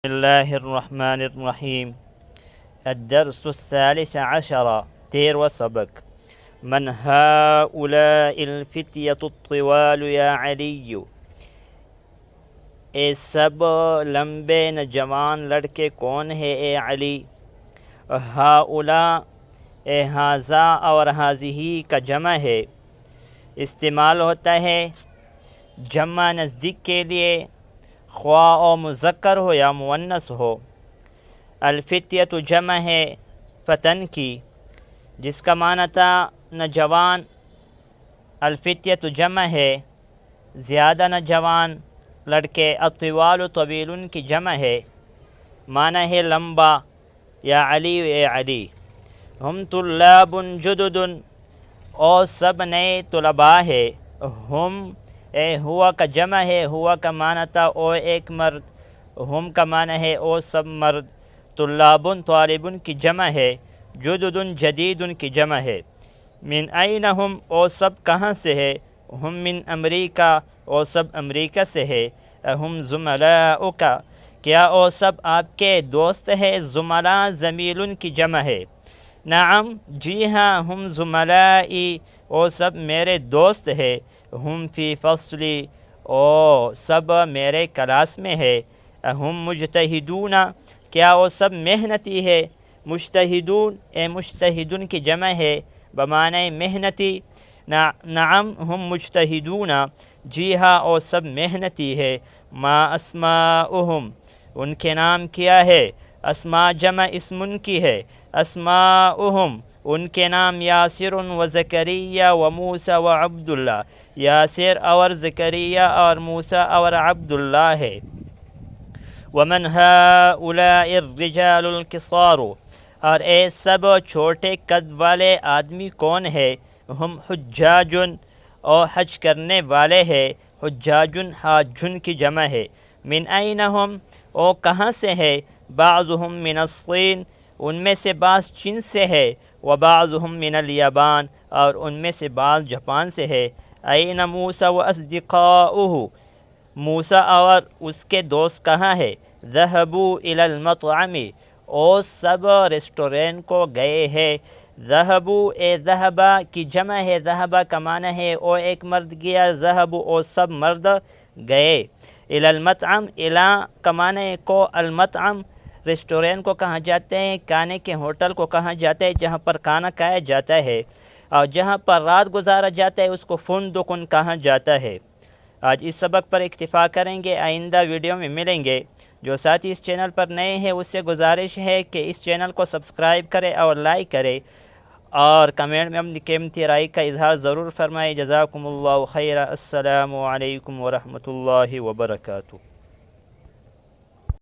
بسم الله الرحمن الرحيم. الدرس الثالث عشر. تیر و سبق. من هؤلاء الفتية الطوال يا علي. اے سب لمبے نوجوان لڑکے کون ہے اے علی؟ ہؤلاء اے ہذا اور ہذہ کا جمع ہے، استعمال ہوتا ہے جمع نزدیک کے لیے، خواہ و مذکر ہو یا مؤنث ہو۔ الفتیۃ جمع ہے فتن کی، جس کا معنی تھا نوجوان۔ الفتیۃ جمع ہے زیادہ نوجوان لڑکے۔ الطوال طویل کی جمع ہے، معنی ہے لمبا۔ یا علی اے علی۔ ہم طلاب جدد اور سب نئے طلباء ہے۔ ہم اے ہوا کا جمع ہے، ہوا کا معنی تھا او ایک مرد، ہم کا معنی ہے او سب مرد۔ طلاب طالب کی جمع ہے، جدد جدید کی جمع ہے۔ من این ہم او سب کہاں سے ہے؟ ہم من امریکہ او سب امریکہ سے ہے۔ ہم زملاؤک کیا او سب آپ کے دوست ہے؟ زملاء زمیل کی جمع ہے۔ نعم جی ہاں، ہم زملائی او سب میرے دوست ہے۔ ہم فی فصلی او سب میرے کلاس میں ہے۔ ہم مجتہدون کیا او سب محنتی ہے؟ مجتہدون اے مجتہدن کی جمع ہے بمعنی محنتی۔ نعم ہم مجتہدون جی ہاں او سب محنتی ہے۔ ما اسماؤہم ان کے نام کیا ہے؟ اسماء جمع اسم کی ہے۔ اسماؤہم ان کے نام یاسر و زکریہ و موسیٰ و عبداللہ، یاسر اور زکریہ اور موسیٰ اور عبداللہ ہے۔ ومن هؤلاء الرجال القصار اور اے سب چھوٹے قد والے آدمی کون ہے؟ ہم حجاج اور حج کرنے والے ہے۔ حجاج حاجن کی جمع ہے۔ من این ہم او کہاں سے ہے؟ بعضهم من الصین ان میں سے بعض چین سے ہے، وبعضهم من الیابان اور ان میں سے بعض جاپان سے ہے۔ این موسیٰ و اصدقاؤہ موسیٰ اور اس کے دوست کہاں ہے؟ ذهبوا الی المطعم او سب ریسٹورینٹ کو گئے ہے۔ ذهبوا اے ذهبا کی جمع ہے، ذهبا کا معنی ہے او ایک مرد گیا، ذهبوا او سب مرد گئے۔ الی المطعم الی کا معنی ہے کو، المطعم ریسٹورینٹ کو کہاں جاتے ہیں؟ کھانے کے ہوٹل کو کہاں جاتے ہیں جہاں پر کھانا کھایا جاتا ہے، اور جہاں پر رات گزارا جاتا ہے اس کو فندقن کہا جاتا ہے۔ آج اس سبق پر اکتفا کریں گے، آئندہ ویڈیو میں ملیں گے۔ جو ساتھی اس چینل پر نئے ہیں اس سے گزارش ہے کہ اس چینل کو سبسکرائب کرے اور لائک کرے، اور کمنٹ میں اپنی قیمتی رائے کا اظہار ضرور فرمائے۔ جزاکم اللہ خیر۔ السلام علیکم ورحمۃ اللہ وبرکاتہ۔